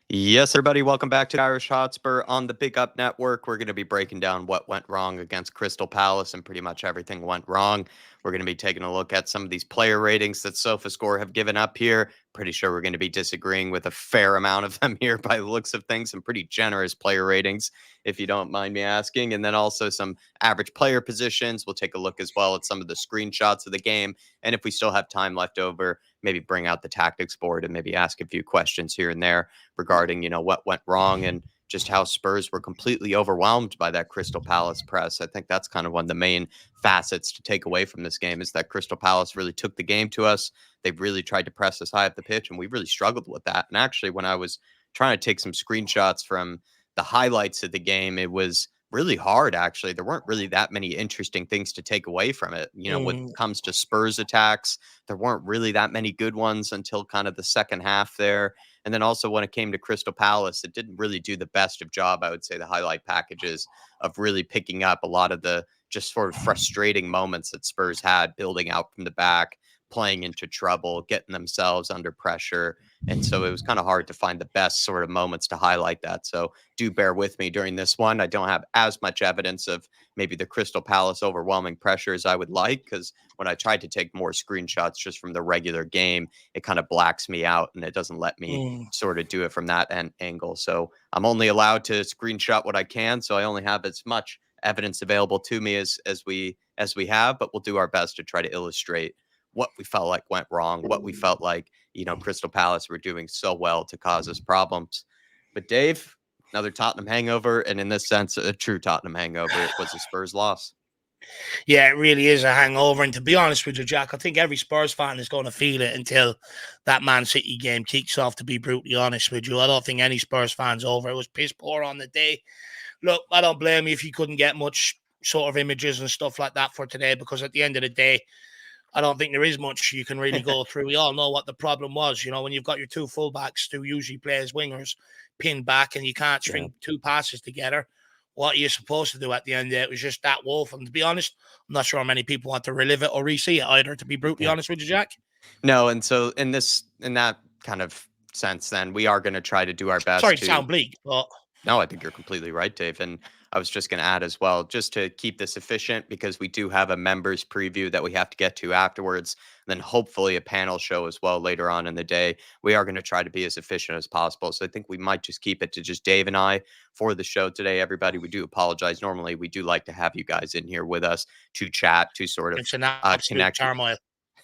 Yes, everybody, welcome back to Irish Hotspur on the Big Up Network. We're going to be breaking down what went wrong against Crystal Palace, and pretty much everything went wrong. We're going to be taking a look at some of these player ratings that SofaScore have given up here. Pretty sure we're going to be disagreeing with a fair amount of them here by the looks of things. Some pretty generous player ratings, if you don't mind me asking. And then also some average player positions. We'll take a look as well at some of the screenshots of the game. And if we still have time left over, maybe bring out the tactics board and maybe ask a few questions here and there regarding, what went wrong and just how Spurs were completely overwhelmed by that Crystal Palace press. I think that's kind of one of the main facets to take away from this game is that Crystal Palace really took the game to us. They've really tried to press us high up the pitch, and we really struggled with that. And actually, when I was trying to take some screenshots from the highlights of the game, it was really hard, actually. There weren't really that many interesting things to take away from it. When it Mm. comes to Spurs attacks, there weren't really that many good ones until kind of the second half there. And then also when it came to Crystal Palace, it didn't really do the best of job, I would say, the highlight packages of really picking up a lot of the just sort of frustrating moments that Spurs had building out from the back, playing into trouble, getting themselves under pressure. And so it was kind of hard to find the best sort of moments to highlight that. So do bear with me during this one. I don't have as much evidence of maybe the Crystal Palace overwhelming pressure as I would like, because when I tried to take more screenshots just from the regular game, it kind of blacks me out and it doesn't let me Mm. sort of do it from that angle. So I'm only allowed to screenshot what I can. So I only have as much evidence available to me as we have, but we'll do our best to try to illustrate what we felt like went wrong, what we felt like, Crystal Palace were doing so well to cause us problems. But Dave, another Tottenham hangover, and in this sense, a true Tottenham hangover. It was a Spurs loss. Yeah, it really is a hangover. And to be honest with you, Jack, I think every Spurs fan is going to feel it until that Man City game kicks off, to be brutally honest with you. I don't think any Spurs fans over. It was piss poor on the day. Look, I don't blame you if you couldn't get much sort of images and stuff like that for today, because at the end of the day, I don't think there is much you can really go through. We all know what the problem was. When you've got your two fullbacks who usually play as wingers pinned back and you can't Yeah. string two passes together, what are you supposed to do at the end of it? It was just that woeful. And to be honest, I'm not sure how many people want to relive it or re-see it either, to be brutally Yeah. honest with you, Jack. No, and so in that kind of sense, then we are going to try to do our Sorry best to to. sound bleak, but No, I think you're completely right, Dave. And I was just going to add as well, just to keep this efficient, because we do have a members preview that we have to get to afterwards, and then hopefully a panel show as well later on in the day. We are going to try to be as efficient as possible. So I think we might just keep it to just Dave and I for the show today. Everybody, we do apologize. Normally, we do like to have you guys in here with us to chat, to sort of it's an absolute connect turmoil.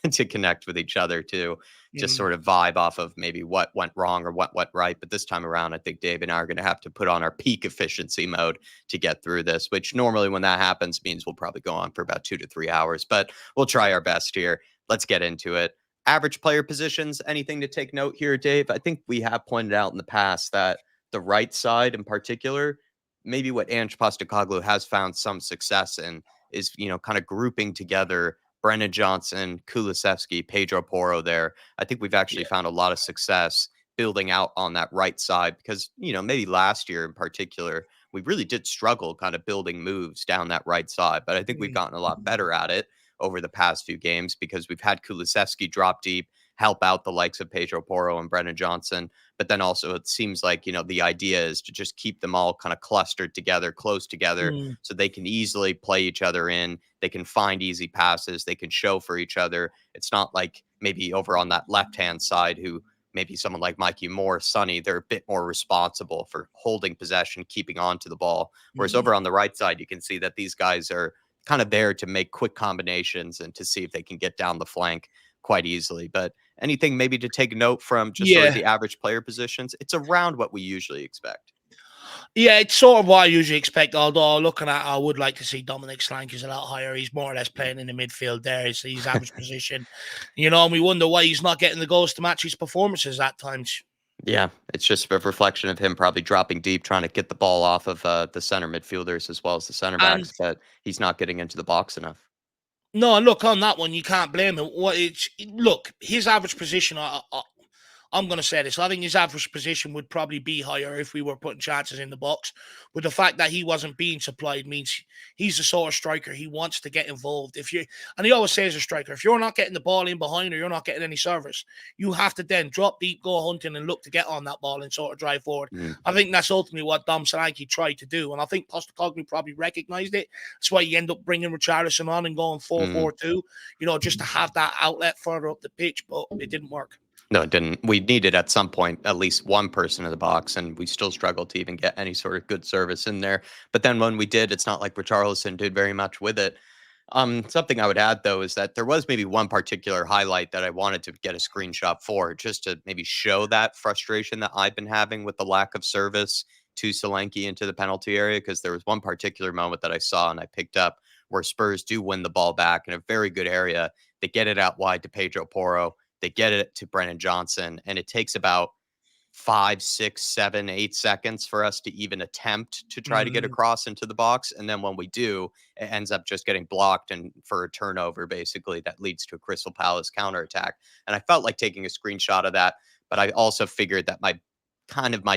to connect with each other to just Mm. sort of vibe off of maybe what went wrong or what went right. But this time around, I think Dave and I are going to have to put on our peak efficiency mode to get through this, which normally when that happens means we'll probably go on for about 2 to 3 hours, but we'll try our best here. Let's get into it. Average player positions, anything to take note here, Dave? I think we have pointed out in the past that the right side in particular, maybe what Ange Postecoglou has found some success in is, kind of grouping together Brennan Johnson, Kulusevski, Pedro Porro there. I think we've actually Yeah. found a lot of success building out on that right side because, maybe last year in particular, we really did struggle kind of building moves down that right side. But I think we've Mm. gotten a lot better at it over the past few games because we've had Kulusevski drop deep, help out the likes of Pedro Porro and Brennan Johnson. But then also it seems like, the idea is to just keep them all kind of clustered together, close together, Mm. so they can easily play each other in. They can find easy passes. They can show for each other. It's not like maybe over on that left hand side, who maybe someone like Mikey Moore, Sonny, they're a bit more responsible for holding possession, keeping on to the ball. Whereas Mm. over on the right side, you can see that these guys are kind of there to make quick combinations and to see if they can get down the flank quite easily. But anything maybe to take note from just sort of Yeah. the average player positions, it's around what we usually expect. Yeah, it's sort of what I usually expect. Although looking at, I would like to see Dominic Slank is a lot higher. He's more or less Yeah. playing in the midfield there. It's his average position, and we wonder why he's not getting the goals to match his performances at times. Yeah, it's just a reflection of him probably dropping deep, trying to get the ball off of the center midfielders as well as the center And backs, but he's not getting into the box enough. no, and look on that one, you can't blame him. What it's look his average position. I'm going to say this. I think his average position would probably be higher if we were putting chances in the box. But the fact that he wasn't being supplied means he's the sort of striker he wants to get involved. And he always says, a striker, if you're not getting the ball in behind or you're not getting any service, you have to then drop deep, go hunting, and look to get on that ball and sort of drive forward. I think that's ultimately what Dom Solanke tried to do. And I think Postecoglou probably recognized it. That's why you end up bringing Richarlison on and going 4-4-2, just to have that outlet further up the pitch. But it didn't work. No, it didn't. We needed at some point at least one person in the box, and we still struggled to even get any sort of good service in there. But then when we did, it's not like Richarlison did very much with it. Something I would add though is that there was maybe one particular highlight that I wanted to get a screenshot for, just to maybe show that frustration that I've been having with the lack of service to Solanke into the penalty area. Because there was one particular moment that I saw and I picked up where Spurs do win the ball back in a very good area. They get it out wide to Pedro Porro. They get it to Brennan Johnson, and it takes about 5, 6, 7, 8 seconds for us to even attempt to try to get across into the box. And then when we do, it ends up just getting blocked and for a turnover, basically, that leads to a Crystal Palace counterattack. And I felt like taking a screenshot of that, but I also figured that my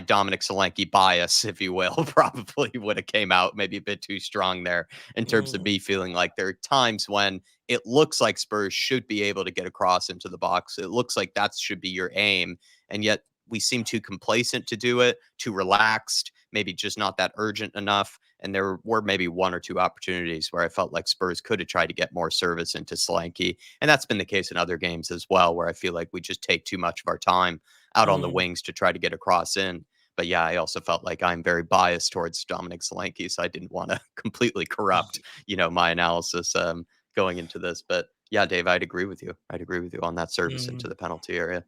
Dominic Solanke bias, if you will, probably would have came out maybe a bit too strong there in terms of me feeling like there are times when it looks like Spurs should be able to get across into the box. It looks like that should be your aim. And yet we seem too complacent to do it, too relaxed, maybe just not that urgent enough. And there were maybe one or two opportunities where I felt like Spurs could have tried to get more service into Solanke. And that's been the case in other games as well, where I feel like we just take too much of our time out on the wings to try to get across in. But yeah, I also felt like I'm very biased towards Dominic Solanke, so I didn't want to completely corrupt, my analysis going into this. But yeah, Dave, I'd agree with you. I'd agree with you on that service into the penalty area.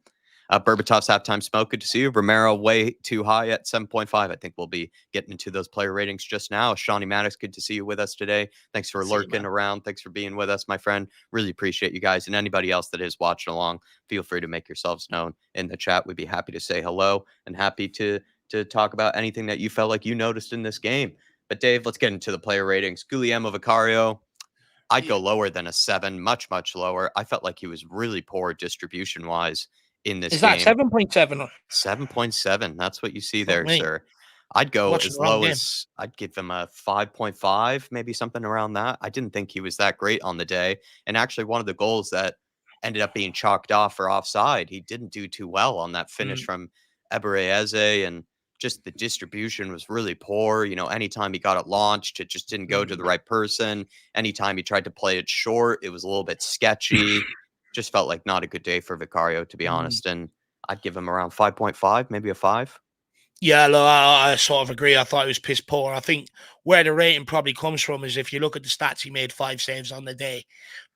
Berbatov's halftime smoke. Good to see you. Romero way too high at 7.5. I think we'll be getting into those player ratings just now. Shawnee Maddox, good to see you with us today. Thanks for lurking around. Thanks for being with us, my friend. Really appreciate you guys. And anybody else that is watching along, feel free to make yourselves known in the chat. We'd be happy to say hello and happy to talk about anything that you felt like you noticed in this game. But Dave, let's get into the player ratings. Guglielmo Vicario, I'd go lower than a 7, much, much lower. I felt like he was really poor distribution-wise in this game. Is that 7.7? 7.7. That's what you see there, sir. I'd go as wrong low game. as I'd give him a 5.5, maybe something around that. I didn't think he was that great on the day. And actually, one of the goals that ended up being chalked off for offside, he didn't do too well on that finish from Ebereze, and just the distribution was really poor. Anytime he got it launched, it just didn't go to the right person. Anytime he tried to play it short, it was a little bit sketchy. Just felt like not a good day for Vicario, to be honest. And I'd give him around 5.5, maybe a 5. Yeah, look, I sort of agree. I thought it was piss poor. I think where the rating probably comes from is if you look at the stats, he made 5 saves on the day.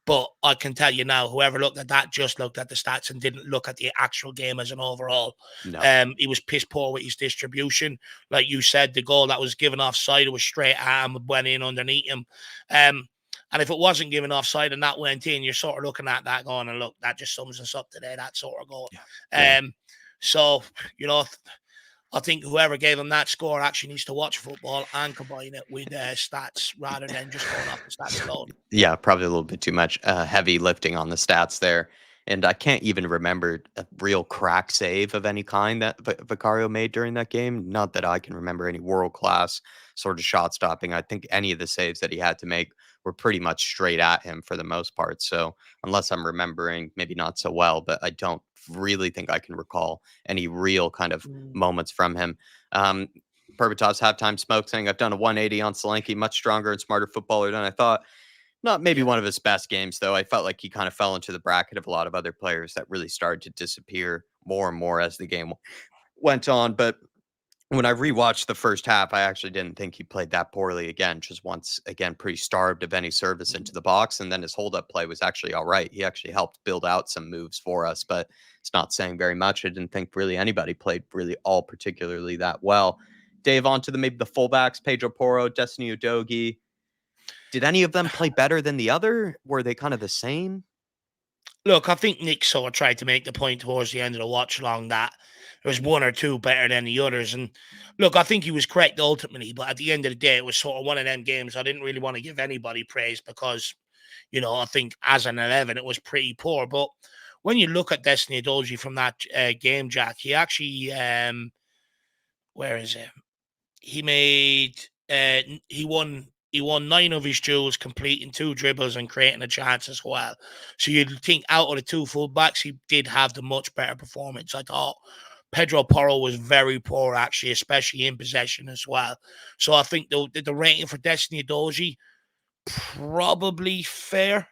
But I can tell you now, whoever looked at that just looked at the stats and didn't look at the actual game as an overall. No. He was piss poor with his distribution. Like you said, the goal that was given offside, it was straight at him, went in underneath him. And if it wasn't given offside and that went in, you're sort of looking at that going, and look, that just sums us up today, that sort of goal. Yeah. So, I think whoever gave him that score actually needs to watch football and combine it with stats rather than just going off the stats alone. Yeah, probably a little bit too much heavy lifting on the stats there. And I can't even remember a real crack save of any kind that Vicario made during that game. Not that I can remember any world-class sort of shot stopping. I think any of the saves that he had to make were pretty much straight at him for the most part. So unless I'm remembering maybe not so well, but I don't really think I can recall any real kind of moments from him. Berbatov's halftime smoke saying, I've done a 180 on Solanke, much stronger and smarter footballer than I thought. Not maybe one of his best games, though. I felt like he kind of fell into the bracket of a lot of other players that really started to disappear more and more as the game went on. But when I rewatched the first half, I actually didn't think he played that poorly again. Just once again, pretty starved of any service into the box. And then his hold up play was actually all right. He actually helped build out some moves for us, but it's not saying very much. I didn't think really anybody played really all particularly that well. Dave, on to maybe the fullbacks, Pedro Porro, Destiny Udogie. Did any of them play better than the other? Were they kind of the same? Look, I think Nick sort of tried to make the point towards the end of the watch along that there was one or two better than the others. And look, I think he was correct ultimately, but at the end of the day, it was sort of one of them games I didn't really want to give anybody praise because, I think as an 11, it was pretty poor. But when you look at Destiny Doji from that game, Jack, he actually, where is it? He made, he won 9 of his duels, completing 2 dribbles and creating a chance as well. So you'd think out of the 2 fullbacks, he did have the much better performance. I thought Pedro Porro was very poor, actually, especially in possession as well. So I think the rating for Destiny Doji, probably fair.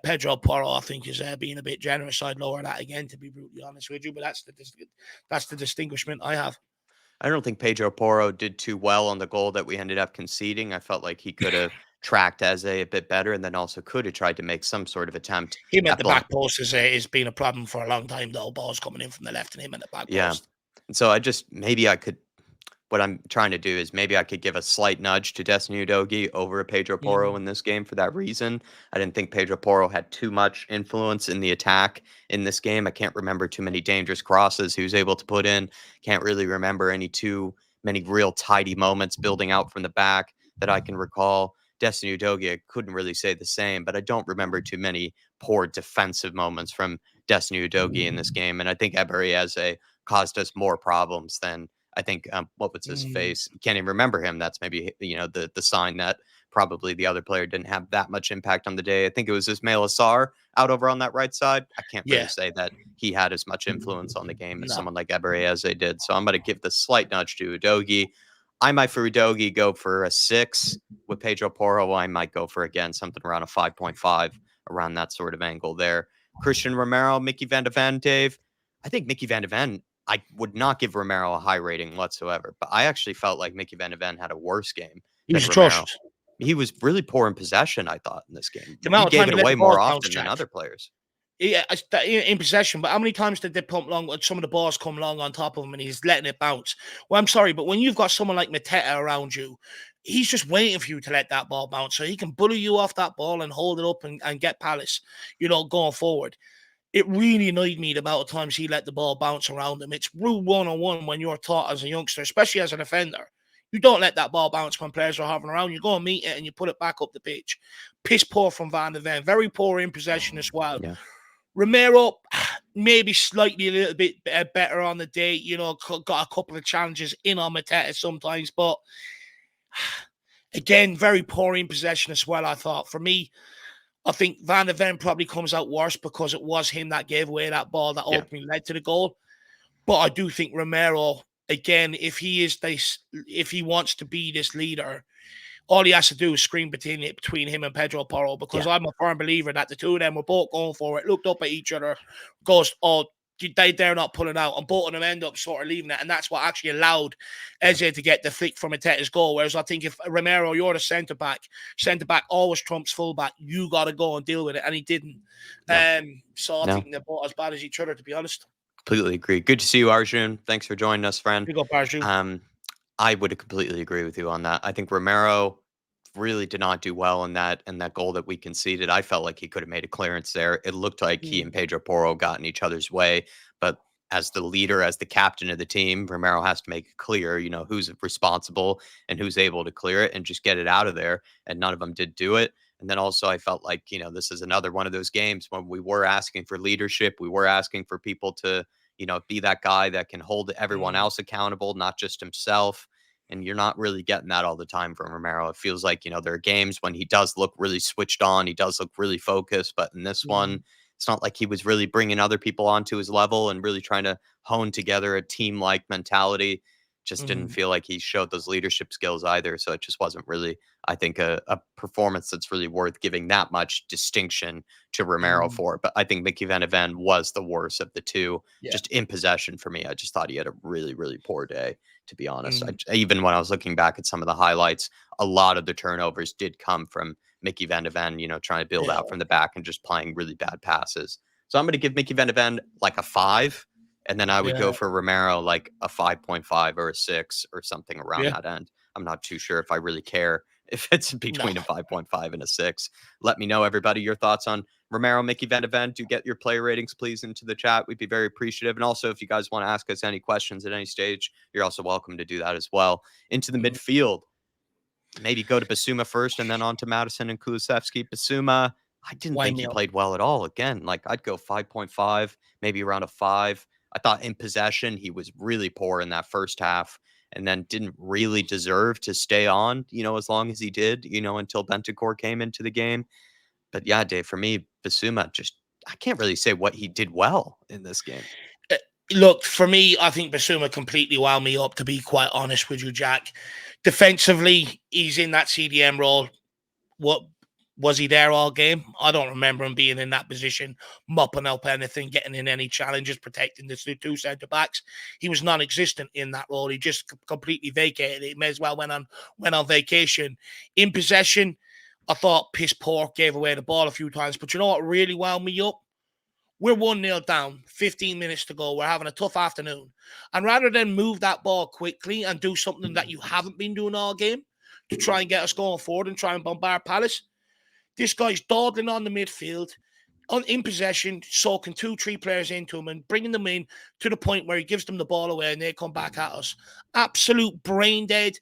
Pedro Porro, I think, is being a bit generous. I'd lower that again, to be brutally honest with you. But that's the distinguishment I have. I don't think Pedro Porro did too well on the goal that we ended up conceding. I felt like he could have tracked Eze a bit better, and then also could have tried to make some sort of attempt Him at at the blowing. back post is been a problem for a long time, though. Balls coming in from the left and him at the back Yeah. post. And so I just maybe I could what I'm trying to do is maybe I could give a slight nudge to Destiny Udogie over Pedro Porro Mm, in this game for that reason. I didn't think Pedro Porro had too much influence in the attack in this game. I can't remember too many dangerous crosses he was able to put in. Can't really remember any too many real tidy moments building out from the back that I can recall. Destiny Udogie, I couldn't really say the same, but I don't remember too many poor defensive moments from Destiny Udogie in this game. And I think Ebereeze caused us more problems than I think what was his mm, face? Can't even remember him. That's maybe the sign that probably the other player didn't have that much impact on the day. I think it was Ismail Assar out over on that right side. I can't really yeah, say that he had as much influence on the game as no. someone like Ebereeze did. So I'm going to give the slight nudge to Udogie. I might for Udogie go for a 6 with Pedro Porro. I might go for again something around a 5.5 around that sort of angle there. Christian Romero, Mickey Van de Ven, Dave. I think Mickey Van de Ven I would not give Romero a high rating whatsoever, but I actually felt like Mickey Van de Ven had a worse game He than was Romero. atrocious. He was really poor in possession, I thought, in this game. The He amount of gave time it he let away the balls more bounce, often than Jack. other players. Yeah, in possession, but how many times did they pump long? Some of the balls come long on top of him, and he's letting it bounce. Well, I'm sorry, but when you've got someone like Mateta around you, he's just waiting for you to let that ball bounce, so he can bully you off that ball and hold it up and get Palace, going forward. It really annoyed me the amount of times he let the ball bounce around him. It's rule 101 when you're taught as a youngster, especially as a defender. You don't let that ball bounce when players are hovering around. You go and meet it and you put it back up the pitch. Piss poor from Van der Ven. Very poor in possession as well. Yeah. Romero, maybe slightly a little bit better on the day, got a couple of challenges in on Mateta sometimes, but again, very poor in possession as well, I thought. For me, I think Van der Ven probably comes out worse because it was him that gave away that ball that Yeah. ultimately led to the goal. But I do think Romero, again, if he wants to be this leader, all he has to do is scream between him and Pedro Porro, because Yeah. I'm a firm believer that the two of them were both going for it, looked up at each other, goes, oh, they're not pulling out, and both of them end up sort of leaving it, and that's what actually allowed Yeah. Eze to get the flick from Ateta's goal. Whereas I think if Romero, you're the centre back always trumps fullback. You got to go and deal with it, and he didn't. Yeah. So I No, think they're both as bad as each other, to be honest. completely agree. Good to see you, Arjun. Thanks for joining us, friend. Big up, Arju. Um, I would completely agree with you on that. I think Romero really did not do well in that goal that we conceded. I felt like he could have made a clearance there. It looked like he and Pedro Porro got in each other's way, but as the leader, as the captain of the team, Romero has to make it clear, who's responsible and who's able to clear it and just get it out of there. And none of them did do it. And then also, I felt like, this is another one of those games when we were asking for leadership. We were asking for people to, be that guy that can hold everyone Mm, else accountable, not just himself. And you're not really getting that all the time from Romero. It feels like, there are games when he does look really switched on. He does look really focused. But in this one, mm, it's not like he was really bringing other people onto his level and really trying to hone together a team like mentality. Just didn't mm, feel like he showed those leadership skills either. So it just wasn't really, I think, a performance that's really worth giving that much distinction to Romero mm. for. But I think Mickey Van de Ven was the worst of the two, Yeah. just in possession for me. I just thought he had a really, really poor day, to be honest. Mm, Even when I was looking back at some of the highlights, a lot of the turnovers did come from Mickey Van de Ven, trying to build yeah. out from the back and just playing really bad passes. So I'm going to give Mickey Van de Ven like a 5. And then I would Yeah. go for Romero like a 5.5 or a 6 or something around Yeah. that end. I'm not too sure if I really care if it's No. between a 5.5 and a 6. Let me know, everybody, your thoughts on Romero, Mickey Van de Ven. Do get your player ratings, please, into the chat. We'd be very appreciative. And also, if you guys want to ask us any questions at any stage, you're also welcome to do that as well. Into the Mm. midfield, maybe go to Basuma first and then on to Madison and Kulusevski. Basuma, I didn't Wind think me he up. played well at all. Again, like I'd go 5.5, maybe around a 5. I thought in possession he was really poor in that first half and then didn't really deserve to stay on, as long as he did, until Bentancur came into the game. But yeah, Dave, for me, Basuma just I can't really say what he did well in this game. Uh, Look, for me, I think Basuma completely wound me up, to be quite honest with you, Jack. Defensively, he's in that CDM role. What was he there all game? I don't remember him being in that position, mopping up anything, getting in any challenges, protecting the two centre backs. He was non-existent in that role. He just completely vacated it. He may as well went on vacation. In possession, I thought piss poor, gave away the ball a few times. But you know what really wound me up? We're 1-0 down, 15 minutes to go. We're having a tough afternoon. And rather than move that ball quickly and do something that you haven't been doing all game to try and get us going forward and try and bombard Palace, this guy's dawdling on the midfield, in possession, soaking 2, 3 players into him and bringing them in to the point where he gives them the ball away and they come back at us. Absolute brain dead.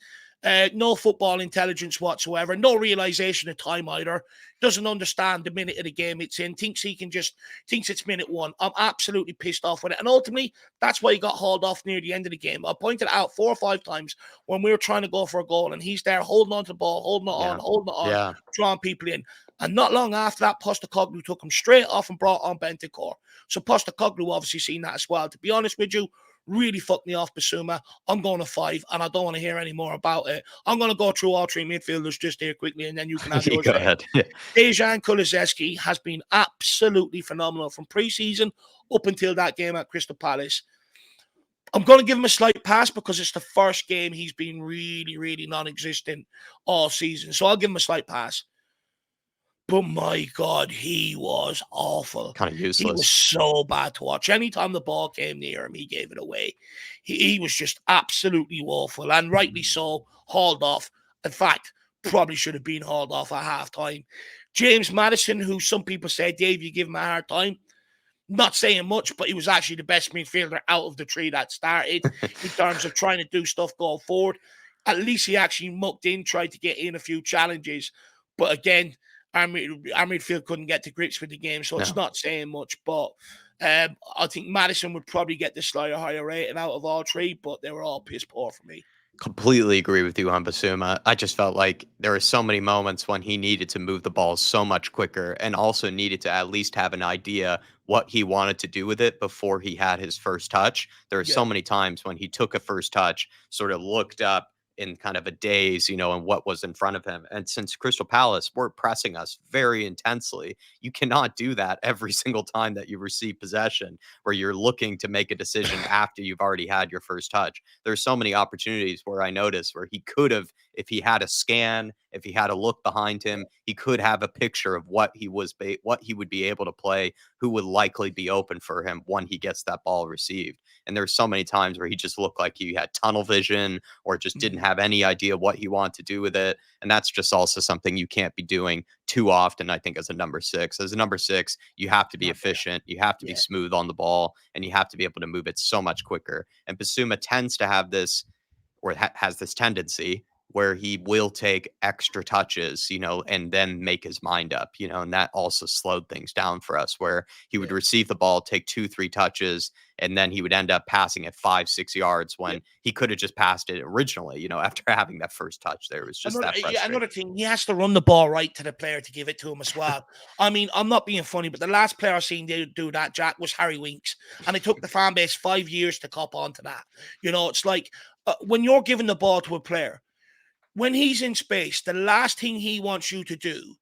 No football intelligence whatsoever. No realization of time either. Doesn't understand the minute of the game it's in. Thinks it's minute 1. I'm absolutely pissed off with it. And ultimately, that's why he got hauled off near the end of the game. I pointed out 4 or 5 times when we were trying to go for a goal, and he's there holding on to the ball, Yeah. holding it on, Yeah. drawing people in. And not long after that, Postecoglou took him straight off and brought on Bentancur. So Postecoglou obviously seen that as well. To be honest with you, really fucked me off, Basuma. I'm going to 5, and I don't want to hear any more about it. I'm going to go through all 3 midfielders just here quickly, and then you can have You yours. go ahead. Dejan Kulusevski has been absolutely phenomenal from pre-season up until that game at Crystal Palace. I'm going to give him a slight pass because it's the first game he's been really, really non-existent all season. So I'll give him a slight pass. But my God, he was awful. Kind of He was useless. so bad to watch. Anytime the ball came near him, he gave it away. He was just absolutely woeful, and rightly so, hauled off. In fact, probably should have been hauled off at halftime. James Maddison, who some people say, Dave, you give him a hard time. Not saying much, but he was actually the best midfielder out of the 3 that started in terms of trying to do stuff going forward. At least he actually mucked in, tried to get in a few challenges. But again, our midfield couldn't get to grips with the game, so it's No. not saying much. But I think Maddison would probably get the slightly higher rating out of all 3, but they were all piss poor for me. Completely agree with you on Basuma. I just felt like there were so many moments when he needed to move the ball so much quicker and also needed to at least have an idea what he wanted to do with it before he had his first touch. There were Yeah. so many times when he took a first touch, sort of looked up in kind of a daze, and what was in front of him. And since Crystal Palace were pressing us very intensely, you cannot do that every single time that you receive possession where you're looking to make a decision after you've already had your first touch. There's so many opportunities where I noticed where he could have, if he had a scan, if he had a look behind him, he could have a picture of what he would be able to play, who would likely be open for him when he gets that ball received. And there's so many times where he just looked like he had tunnel vision or just didn't have any idea what he wanted to do with it. And that's just also something you can't be doing too often, I think, as a number 6. As a number 6, you have to be efficient, you have to be smooth on the ball, and you have to be able to move it so much quicker. And Basuma tends to have this, or has this tendency where he will take extra touches, and then make his mind up, and that also slowed things down for us where he would receive the ball, take 2, 3 touches, and then he would end up passing it 5, 6 yards when he could have just passed it originally, after having that first touch there. It was just that frustrating. Another thing, he has to run the ball right to the player to give it to him as well. I mean, I'm not being funny, but the last player I seen do that, Jack, was Harry Winks. And it took the fan base 5 years to cop onto that. It's like when you're giving the ball to a player, when he's in space, the last thing he wants you to do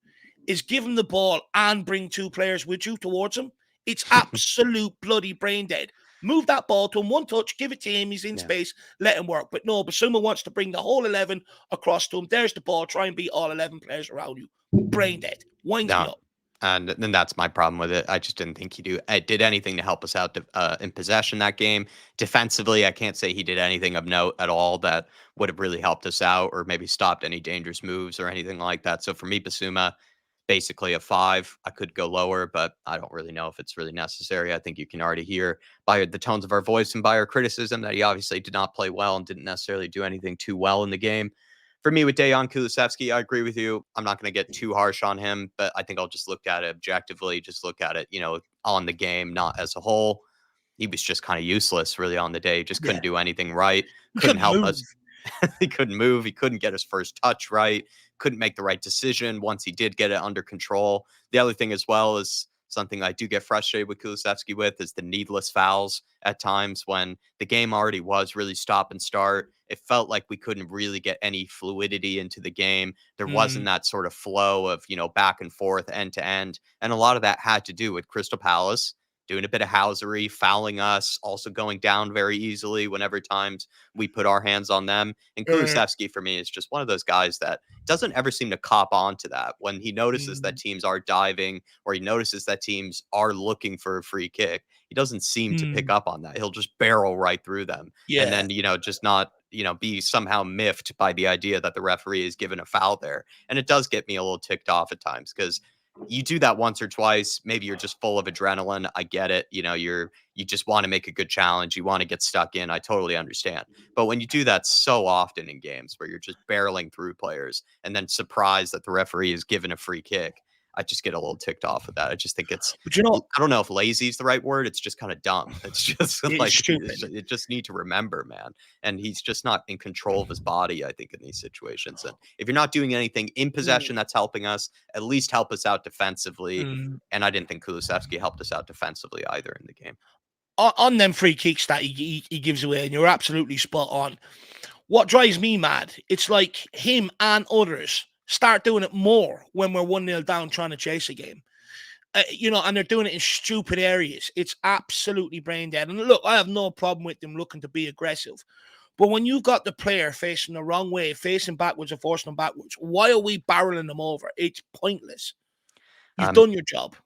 is give him the ball and bring 2 players with you towards him. It's absolute bloody brain dead. Move that ball to him, 1 touch, give it to him, he's in space, let him work. But no, Basuma wants to bring the whole 11 across to him. There's the ball, try and beat all 11 players around you. Brain dead. Winds me No. up. And then that's my problem with it. I just didn't think he did anything to help us out in possession that game. Defensively, I can't say he did anything of note at all that would have really helped us out or maybe stopped any dangerous moves or anything like that. So for me, Basuma, basically a 5. I could go lower, but I don't really know if it's really necessary. I think you can already hear by the tones of our voice and by our criticism that he obviously did not play well and didn't necessarily do anything too well in the game. For me, with Dejan Kulusevski, I agree with you. I'm not going to get too harsh on him, but I think I'll just look at it objectively, just look at it, on the game, not as a whole. He was just kind of useless, really, on the day. Just couldn't Yeah, do anything right. he Couldn't couldn't help move. us. He couldn't move. He couldn't get his first touch right. Couldn't make the right decision once he did get it under control. The other thing as well is something I do get frustrated with Kulusevski with is the needless fouls at times when the game already was really stop and start. It felt like we couldn't really get any fluidity into the game. There wasn't Mm, that sort of flow of, back and forth, end to end. And a lot of that had to do with Crystal Palace doing a bit of housery, fouling us, also going down very easily whenever times we put our hands on them. And uh, Kulusevski for me is just one of those guys that doesn't ever seem to cop on to that. When he notices that mm, teams are diving or he notices that teams are looking for a free kick, he doesn't seem to pick mm, up on that. He'll just barrel right through them and yeah. then, just not, be somehow miffed by the idea that the referee is given a foul there. And it does get me a little ticked off at times because you do that once or twice. Maybe you're just full of adrenaline. I get it. You just want to make a good challenge. You want to get stuck in. I totally understand. But when you do that so often in games where you're just barreling through players and then surprised that the referee is given a free kick, I just get a little ticked off with that. I just think it's, But you know, I don't know if lazy is the right word. It's just kind of dumb. It's just it's like, stupid. you just need to remember, man. And he's just not in control of his body, I think, in these situations. And if you're not doing anything in Mm, possession that's helping us, at least help us out defensively. mm. And I didn't think Kulusevski helped us out defensively either in the game. On them free kicks that he gives away, and you're absolutely spot on. What drives me mad, it's like him and others start doing it more when we're 1-0 down trying to chase a game. And they're doing it in stupid areas. It's absolutely brain dead. And look, I have no problem with them looking to be aggressive. But when you've got the player facing the wrong way, facing backwards and forcing them backwards, why are we barreling them over? It's pointless. You've Um, done your job.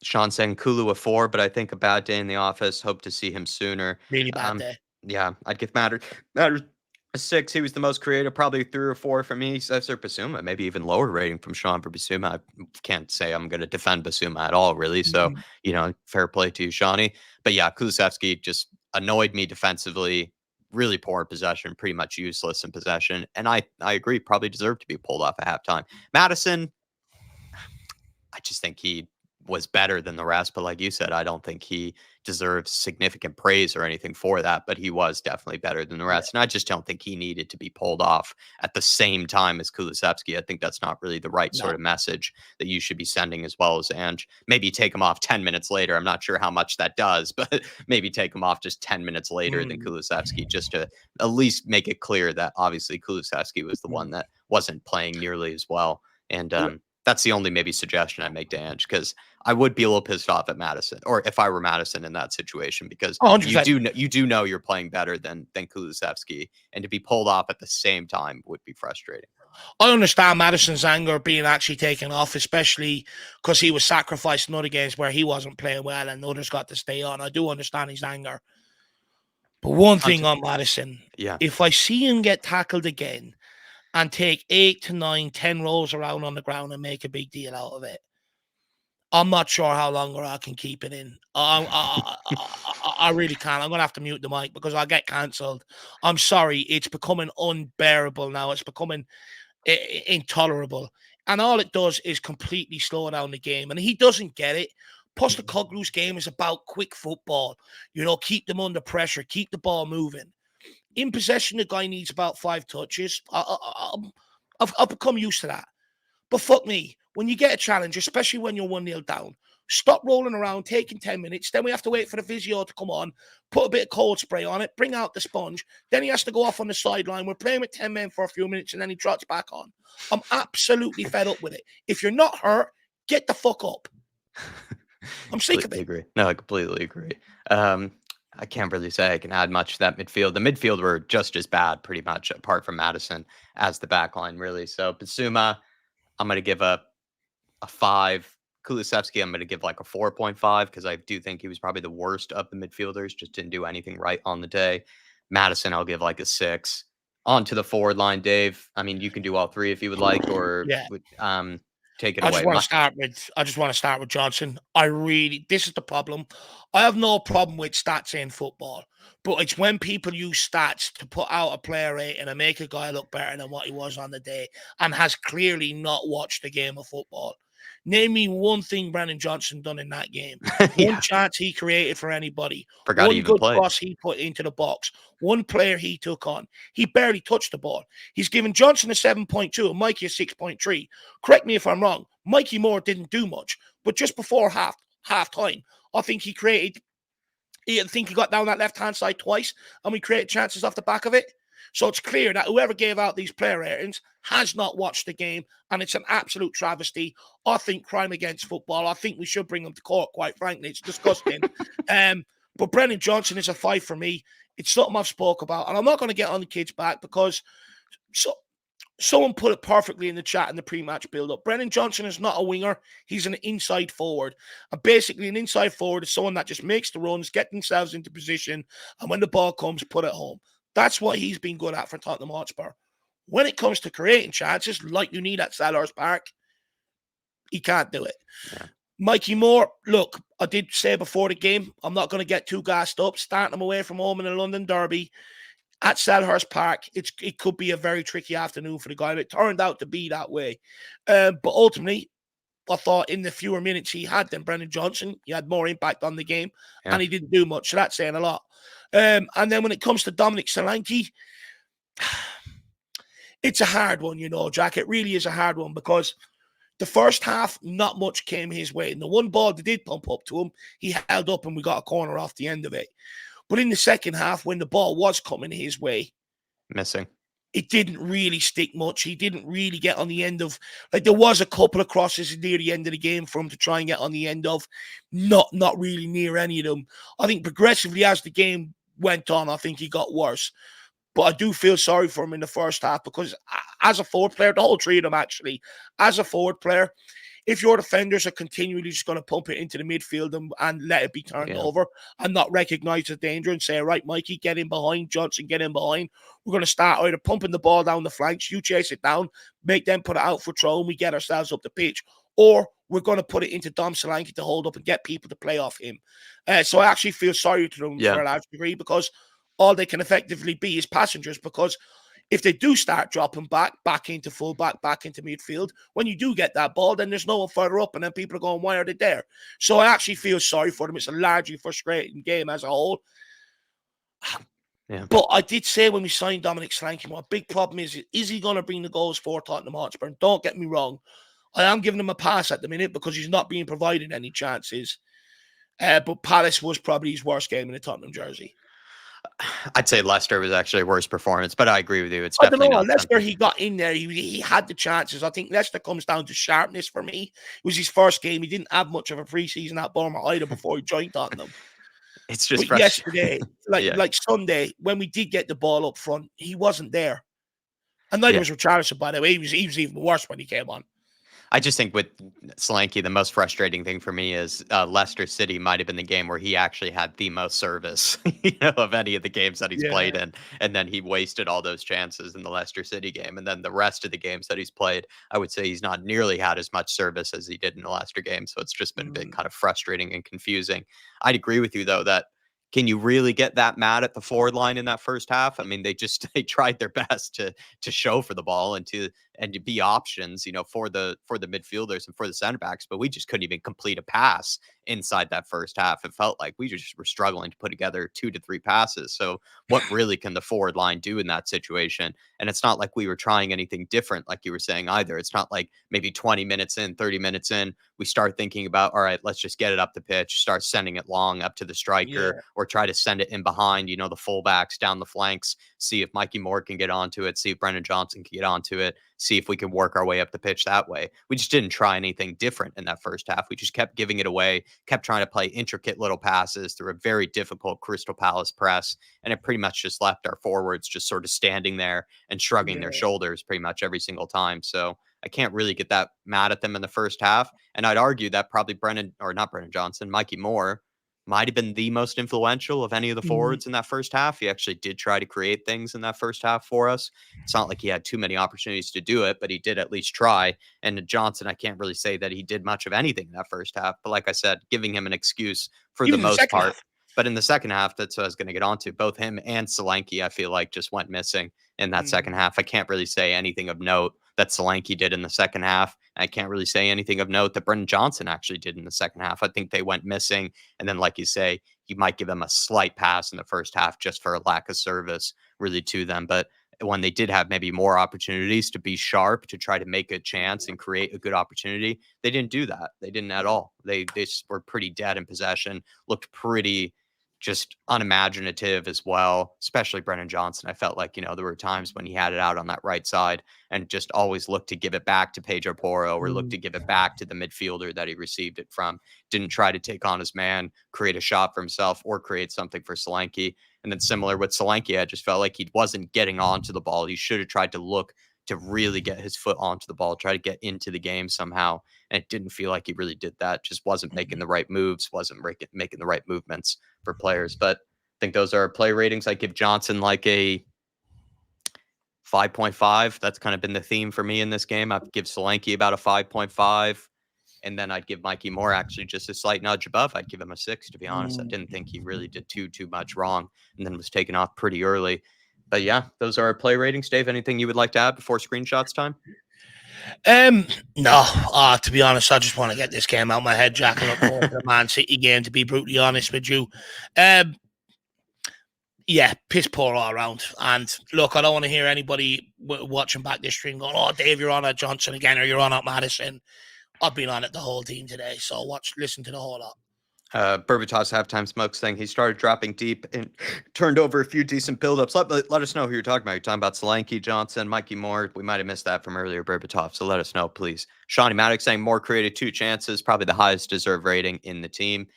Sean saying Kulu a 4, but I think a bad day in the office. Hope to see him sooner. Really bad Um, day. yeah, I'd give Matter a 6. He was the most creative, probably 3 or 4 for me. Cesar Basuma, maybe even lower rating from Sean for Basuma. I can't say I'm going to defend Basuma at all, really. So, Mhm. fair play to you, Shawnee. But yeah, Kulusevski just annoyed me defensively. Really poor possession, pretty much useless in possession. And I agree, probably deserved to be pulled off at halftime. Madison, I just think he was better than the rest. But like you said, I don't think he deserves significant praise or anything for that. But he was definitely better than the Yeah. rest. And I just don't think he needed to be pulled off at the same time as Kulusevski. I think that's not really the right sort No. of message that you should be sending as well as Ange. Maybe take him off 10 minutes later. I'm not sure how much that does, but maybe take him off just 10 minutes later than Mm, Kulusevski just to at least make it clear that obviously Kulusevski was the one mm. that wasn't playing nearly as well. And that's the only maybe suggestion I make to Ange because I would be a little pissed off at Madison, or if I were Madison in that situation, because 100%. you do know you're playing better than Kulusevski, and to be pulled off at the same time would be frustrating. I understand Madison's anger being actually taken off, especially because he was sacrificed in other games where he wasn't playing well and others got to stay on. I do understand his anger. But one thing Until, on Madison, yeah, if I see him get tackled again and take 8 to 9, 10 rolls around on the ground and make a big deal out of it, I'm not sure how longer I can keep it in. I really can't. I'm going to have to mute the mic because I'll get cancelled. I'm sorry. It's becoming unbearable now. It's becoming intolerable. And all it does is completely slow down the game. And he doesn't get it. Postecoglou's game is about quick football. Keep them under pressure, keep the ball moving. In possession, the guy needs about 5 touches. I've become used to that. But fuck me, when you get a challenge, especially when you're 1-0 down, stop rolling around, taking 10 minutes. Then we have to wait for the physio to come on, put a bit of cold spray on it, bring out the sponge. Then he has to go off on the sideline. We're playing with 10 men for a few minutes and then he trots back on. I'm absolutely fed up with it. If you're not hurt, get the fuck up. I'm sick of completely it. agree. No, I completely agree. Um, I can't really say I can add much to that midfield. The midfield were just as bad, pretty much, apart from Madison, as the back line, really. So Basuma, I'm going to give a 5. Kulusevski, I'm going to give like a 4.5 because I do think he was probably the worst of the midfielders. Just didn't do anything right on the day. Madison, I'll give like a 6. On to the forward line, Dave. I mean, you can do all 3 if you would like, or Yeah. take it I just away. want to start with Johnson. This is the problem. I have no problem with stats in football, but it's when people use stats to put out a player rating and make a guy look better than what he was on the day and has clearly not watched the game of football. Name me one thing Brennan Johnson done in that game. One Yeah, chance he created for anybody. forgot he One even good played. cross he put into the box. One player he took on. He barely touched the ball. He's given Johnson a 7.2 and Mikey a 6.3. Correct me if I'm wrong. Mikey Moore didn't do much, but just before half time, I think he created. I think he got down that left hand side twice, and we created chances off the back of it. So it's clear that whoever gave out these player ratings has not watched the game, and it's an absolute travesty. I think crime against football. I think we should bring them to court. Quite frankly, it's disgusting. But Brennan Johnson is a 5 for me. It's something I've spoke about, and I'm not going to get on the kids' back because so someone put it perfectly in the chat in the pre-match build-up. Brennan Johnson is not a winger. He's an inside forward. And basically, an inside forward is someone that just makes the runs, get themselves into position, and when the ball comes, put it home. That's what he's been good at for Tottenham Hotspur. When it comes to creating chances, like you need at Selhurst Park, he can't do it. Yeah. Mikey Moore, look, I did say before the game, I'm not going to get too gassed up, starting him away from home in a London derby. At Selhurst Park, it could be a very tricky afternoon for the guy. It turned out to be that way. But ultimately, I thought in the fewer minutes he had than Brennan Johnson, he had more impact on the game, and he didn't do much. So that's saying a lot. And then when it comes to Dominic Solanke, it's a hard one, Jack. It really is a hard one because the first half, not much came his way. And the one ball that did pump up to him, he held up and we got a corner off the end of it. But in the second half, when the ball was coming his way, Missing. it didn't really stick much. He didn't really get on the end of, like there was a couple of crosses near the end of the game for him to try and get on the end of, not really near any of them. I think progressively as the game went on, I think he got worse. But I do feel sorry for him in the first half because as a forward player, the whole three of them actually, as a forward player, if your defenders are continually just going to pump it into the midfield and let it be turned over and not recognize the danger and say, right, Mikey, get in behind, Johnson, get in behind. We're going to start either pumping the ball down the flanks, you chase it down, make them put it out for throw, and we get ourselves up the pitch. Or we're going to put it into Dom Solanke to hold up and get people to play off him. So I actually feel sorry to them for a large degree because all they can effectively be is passengers because if they do start dropping back into fullback, back into midfield, when you do get that ball, then there's no one further up, and then people are going, why are they there? So I actually feel sorry for them. It's a largely frustrating game as a whole. Yeah. But I did say when we signed Dominic Solanke, my big problem is he going to bring the goals for Tottenham Hotspur? And don't get me wrong, I am giving him a pass at the minute because he's not being provided any chances. But Palace was probably his worst game in the Tottenham jersey. I'd say Leicester was actually a worse performance, but I agree with you. It's I don't definitely know. not Leicester, something. he got in there. He had the chances. I think Leicester comes down to sharpness for me. It was his first game. He didn't have much of a preseason at Bournemouth either before he joined Tottenham. It's just But frustrating. yesterday, like Sunday, when we did get the ball up front, he wasn't there. And neither was Richarlison, by the way. He was even worse when he came on. I just think with Solanke, the most frustrating thing for me is Leicester City might have been the game where he actually had the most service, of any of the games that he's played in, and then he wasted all those chances in the Leicester City game, and then the rest of the games that he's played, I would say he's not nearly had as much service as he did in the Leicester game. So it's just been a bit kind of frustrating and confusing. I'd agree with you though that. Can you really get that mad at the forward line in that first half? I mean, they tried their best to show for the ball and to be options, for the midfielders and for the center backs, but we just couldn't even complete a pass inside that first half. It felt like we just were struggling to put together 2 to 3 passes. So what really can the forward line do in that situation? And it's not like we were trying anything different, like you were saying either. It's not like maybe 20 minutes in, 30 minutes in, we start thinking about, all right, let's just get it up the pitch, start sending it long up to the striker, or try to send it in behind, the fullbacks down the flanks, see if Mikey Moore can get onto it, see if Brennan Johnson can get onto it, see if we can work our way up the pitch that way. We just didn't try anything different in that first half. We just kept giving it away, kept trying to play intricate little passes through a very difficult Crystal Palace press, and it pretty much just left our forwards just sort of standing there and shrugging their shoulders pretty much every single time. So I can't really get that mad at them in the first half. And I'd argue that probably Mikey Moore might have been the most influential of any of the forwards in that first half. He actually did try to create things in that first half for us. It's not like he had too many opportunities to do it, but he did at least try. And Johnson, I can't really say that he did much of anything in that first half. But like I said, giving him an excuse for the Even the most second part. half. But in the second half, that's what I was going to get onto. Both him and Solanke, I feel like, just went missing in that second half. I can't really say anything of note that Solanke did in the second half. I can't really say anything of note that Brendan Johnson actually did in the second half. I think they went missing. And then, like you say, you might give them a slight pass in the first half just for a lack of service really to them. But when they did have maybe more opportunities to be sharp, to try to make a chance and create a good opportunity, they didn't do that. They didn't at all. They just were pretty dead in possession, looked pretty just unimaginative as well, especially Brennan Johnson. I felt like, there were times when he had it out on that right side and just always looked to give it back to Pedro Porro or looked to give it back to the midfielder that he received it from. Didn't try to take on his man, create a shot for himself, or create something for Solanke. And then similar with Solanke, I just felt like he wasn't getting onto the ball. He should have tried to look to really get his foot onto the ball, try to get into the game somehow. And it didn't feel like he really did that. Just wasn't making the right moves, wasn't making the right movements for players. But I think those are play ratings. I give Johnson like a 5.5. That's kind of been the theme for me in this game. I'd give Solanke about a 5.5. And then I'd give Mikey Moore actually just a slight nudge above. I'd give him a 6, to be honest. I didn't think he really did too much wrong and then was taken off pretty early. But yeah, those are our play ratings. Dave, anything you would like to add before screenshots time? No. To be honest, I just want to get this game out of my head, Jack. I look forward to the Man City game, to be brutally honest with you. Yeah, piss poor all around. And look, I don't want to hear anybody watching back this stream going, "Oh, Dave, you're on at Johnson again, or you're on at Madison." I've been on it the whole team today, so listen to the whole lot. Berbatov's halftime smoke saying he started dropping deep and turned over a few decent buildups. Let us know who you're talking about. You're talking about Solanke, Johnson, Mikey Moore. We might have missed that from earlier, Berbatov, so let us know, please. Shawnee Maddox saying Moore created 2 chances, probably the highest deserved rating in the team.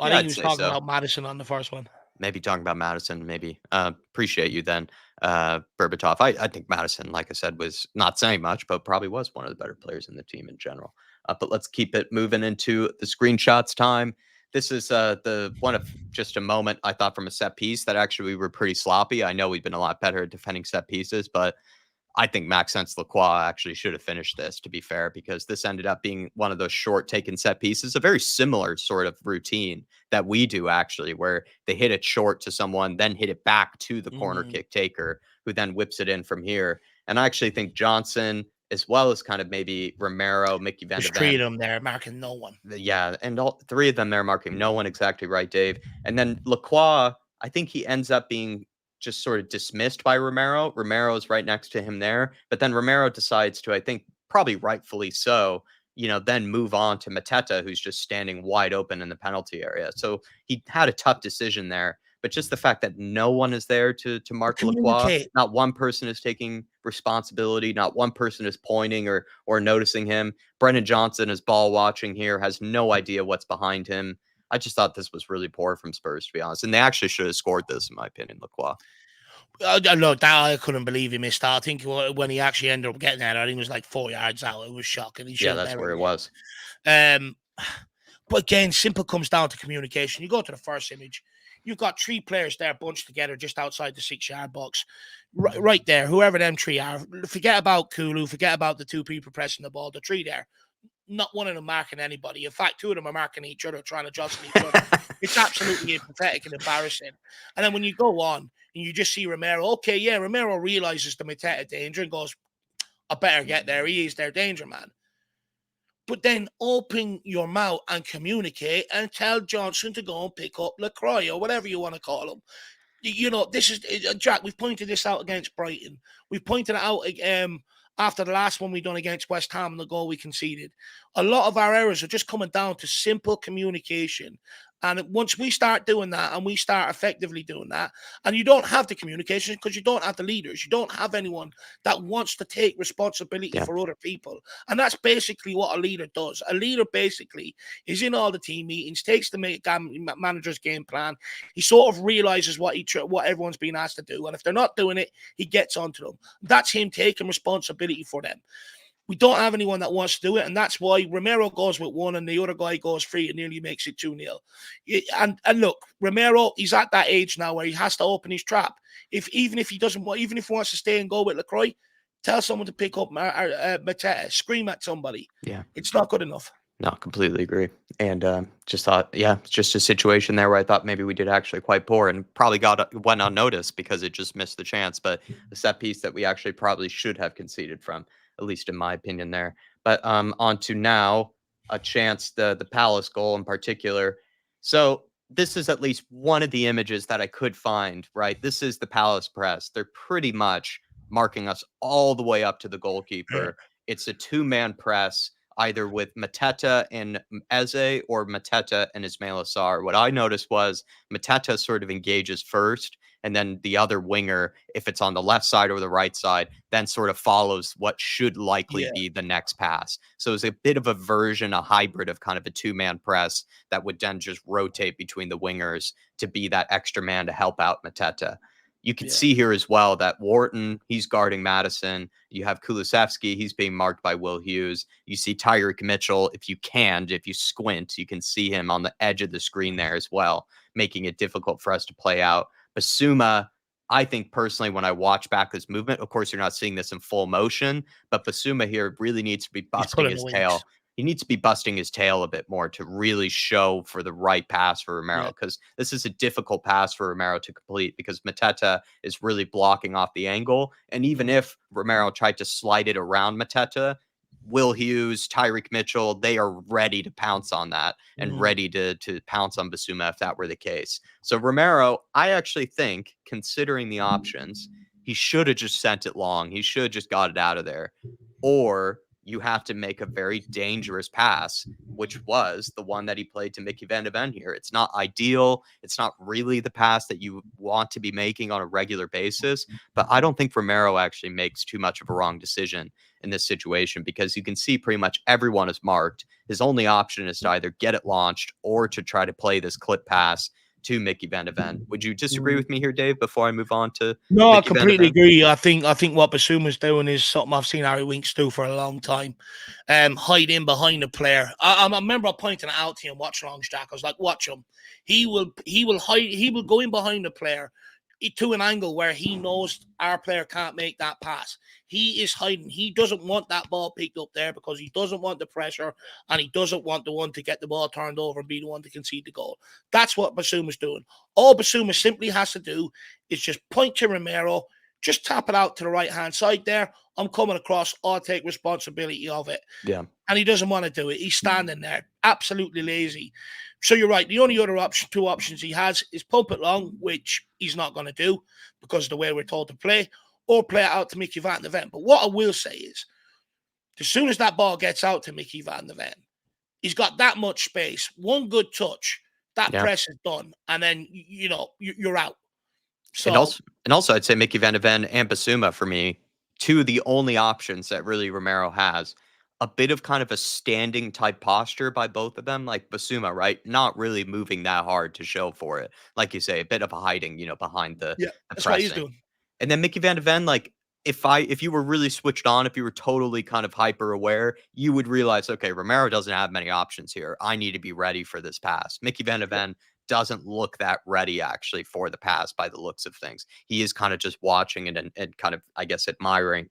I think he was talking about Madison on the first one. Maybe talking about Madison, maybe. Appreciate you then, Berbatov. I think Madison, like I said, was not saying much, but probably was one of the better players in the team in general. But let's keep it moving into the screenshots time. This is the one of just a moment, I thought, from a set piece that actually we were pretty sloppy. I know we've been a lot better at defending set pieces, but I think Maxence Lacroix actually should have finished this, to be fair, because this ended up being one of those short taken set pieces, a very similar sort of routine that we do, actually, where they hit it short to someone, then hit it back to the corner kick taker, who then whips it in from here. And I actually think Johnson, as well as kind of maybe Romero, Mickey Van de Ven. 3 of them there marking no one. Yeah, and all 3 of them there marking no one. Exactly right, Dave. And then Lacroix, I think he ends up being just sort of dismissed by Romero. Romero's right next to him there. But then Romero decides to, I think, probably rightfully so, then move on to Mateta, who's just standing wide open in the penalty area. So he had a tough decision there. But just the fact that no one is there to mark Lacroix, not one person is taking responsibility, not one person is pointing or noticing him. Brendan Johnson is ball watching here, has no idea what's behind him. I just thought this was really poor from Spurs, to be honest. And they actually should have scored this, in my opinion, Lacroix. Look, that I couldn't believe he missed that. I think when he actually ended up getting there, I think it was like 4 yards out. It was shocking. Yeah, that's where it was. But again, simple comes down to communication. You go to the first image. You've got 3 players there bunched together just outside the 6-yard box. Right there, whoever them 3 are. Forget about Kulu. Forget about the 2 people pressing the ball. The 3 there. Not one of them marking anybody. In fact, 2 of them are marking each other, trying to jostle each other. It's absolutely pathetic and embarrassing. And then when you go on and you just see Romero, okay, yeah, Romero realizes the Mateta danger and goes, I better get there. He is their danger man. But then open your mouth and communicate and tell Johnson to go and pick up Lacroix or whatever you want to call him. This is, Jack, we've pointed this out against Brighton. We've pointed it out after the last one we done against West Ham, the goal we conceded. A lot of our errors are just coming down to simple communication. And once we start doing that and we start effectively doing that, and you don't have the communication because you don't have the leaders, you don't have anyone that wants to take responsibility for other people. And that's basically what a leader does. A leader basically is in all the team meetings, takes the manager's game plan. He sort of realizes what everyone's being asked to do. And if they're not doing it, he gets onto them. That's him taking responsibility for them. We don't have anyone that wants to do it, and that's why Romero goes with one and the other guy goes three and nearly makes it 2-0. And look, Romero, he's at that age now where he has to open his trap. Even if he wants to stay and go with LaCroix, tell someone to pick up Mateta, scream at somebody. Yeah. It's not good enough. No, completely agree. And just thought, yeah, it's just a situation there where I thought maybe we did actually quite poor and probably went unnoticed because it just missed the chance. But a set piece that we actually probably should have conceded from, at least in my opinion there. But on to now a chance, the Palace goal in particular. So this is at least one of the images that I could find, right? This is the Palace press. They're pretty much marking us all the way up to the goalkeeper. It's a two-man press, either with Mateta and Eze or Mateta and Ismail Assar. What I noticed was Mateta sort of engages first, and then the other winger, if it's on the left side or the right side, then sort of follows what should likely be the next pass. So it's a bit of a version, a hybrid of kind of a two-man press that would then just rotate between the wingers to be that extra man to help out Mateta. You can see here as well that Wharton, he's guarding Madison. You have Kulusevski, he's being marked by Will Hughes. You see Tyreek Mitchell, if you squint, you can see him on the edge of the screen there as well, making it difficult for us to play out. Basuma, I think personally, when I watch back this movement, of course, you're not seeing this in full motion, but Basuma here really needs to be busting his tail. He needs to be busting his tail a bit more to really show for the right pass for Romero, because this is a difficult pass for Romero to complete because Mateta is really blocking off the angle. And even if Romero tried to slide it around Mateta, Will Hughes, Tyreek Mitchell, they are ready to pounce on that and ready to pounce on Basuma if that were the case. So Romero, I actually think, considering the options, he should have just sent it long. He should have just got it out of there. Or you have to make a very dangerous pass, which was the one that he played to Mickey Van de Ven here. It's not ideal. It's not really the pass that you want to be making on a regular basis. But I don't think Romero actually makes too much of a wrong decision in this situation, because you can see pretty much everyone is marked. His only option is to either get it launched or to try to play this clip pass to Mickey Van de Ven. Would you disagree with me here, Dave, before I move on to No, I Mickey Van de completely Ven? agree. I think what Basuma's doing is something I've seen Harry Winks do for a long time. Hide in behind the player. I remember pointing it out to him, watch Longs Jack. I was like, watch him. He will hide, he will go in behind the player to an angle where he knows our player can't make that pass. He is hiding. He doesn't want that ball picked up there because he doesn't want the pressure and he doesn't want the one to get the ball turned over and be the one to concede the goal. That's what Basuma's doing. All Basuma simply has to do is just point to Romero, just tap it out to the right-hand side there. I'm coming across. I'll take responsibility of it. Yeah. And he doesn't want to do it. He's standing there, absolutely lazy. So you're right. The only other two options he has is pump it long, which he's not going to do because of the way we're told to play, or play it out to Mickey Van de Ven. But what I will say is, as soon as that ball gets out to Mickey Van de Ven, he's got that much space. One good touch, that press is done, and then you're out. So and also, I'd say Mickey Van de Ven and Basuma for me, two of the only options that really Romero has. A bit of kind of a standing type posture by both of them, like Basuma, right? Not really moving that hard to show for it. Like you say, a bit of a hiding, behind the that's what he's pressing. doing. And then Mickey Van de Ven, like if you were really switched on, if you were totally kind of hyper aware, you would realize, okay, Romero doesn't have many options here. I need to be ready for this pass. Mickey Van de Ven doesn't look that ready actually for the pass by the looks of things. He is kind of just watching it and kind of, I guess, admiring,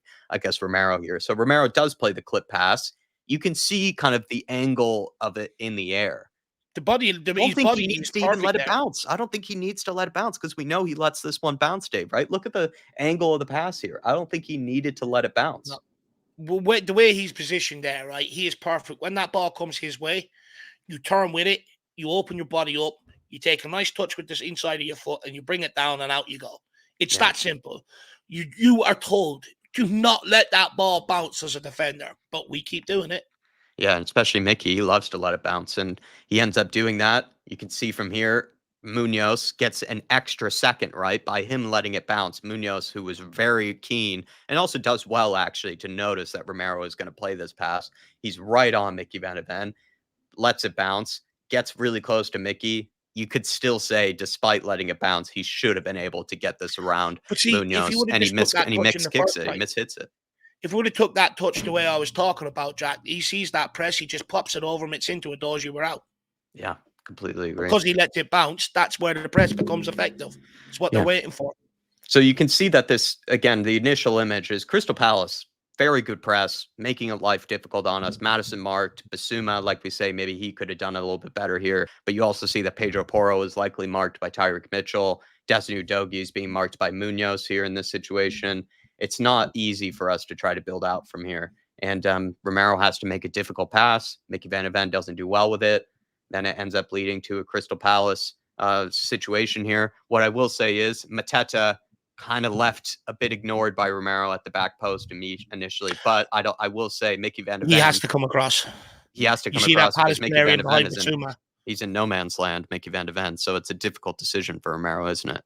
Romero here. So Romero does play the clip pass. You can see kind of the angle of it in the air. The body, I don't think he needs to even let it bounce. I don't think he needs to let it bounce because we know he lets this one bounce, Dave, right? Look at the angle of the pass here. I don't think he needed to let it bounce. No. Well, the way he's positioned there, right? He is perfect. When that ball comes his way, you turn with it, you open your body up, you take a nice touch with this inside of your foot, and you bring it down, and out you go. It's that simple. You are told, do not let that ball bounce as a defender, but we keep doing it. Yeah, and especially Mickey, he loves to let it bounce, and he ends up doing that. You can see from here, Munoz gets an extra second, right, by him letting it bounce. Munoz, who was very keen and also does well, actually, to notice that Romero is going to play this pass. He's right on Mickey Van de Ven, lets it bounce, gets really close to Mickey. You could still say, despite letting it bounce, he should have been able to get this around But see, if he Munoz, would have and he just took that touch in mix the kicks first it, he place, mishits it. If we would have took that touch the way I was talking about, Jack, he sees that press, he just pops it over him, it's into a dozy, we're out. Yeah, completely agree. Because he lets it bounce, that's where the press becomes effective. It's what they're Yeah. waiting for. So you can see that this, again, the initial image is Crystal Palace, very good press, making it life difficult on us. Madison marked, Basuma, like we say, maybe he could have done it a little bit better here. But you also see that Pedro Porro is likely marked by Tyreek Mitchell. Destiny Udogie is being marked by Munoz here in this situation. It's not easy for us to try to build out from here. And Romero has to make a difficult pass. Mickey Van de Ven doesn't do well with it. Then it ends up leading to a Crystal Palace situation here. What I will say is Mateta kind of left a bit ignored by Romero at the back post initially. But I will say Mickey Van de He has Ven, to come across. he has to You come see that across Palace because Mickey player Van in de Ven behind is Basuma. he's in no man's land, Mickey Van de Ven. So it's a difficult decision for Romero, isn't it?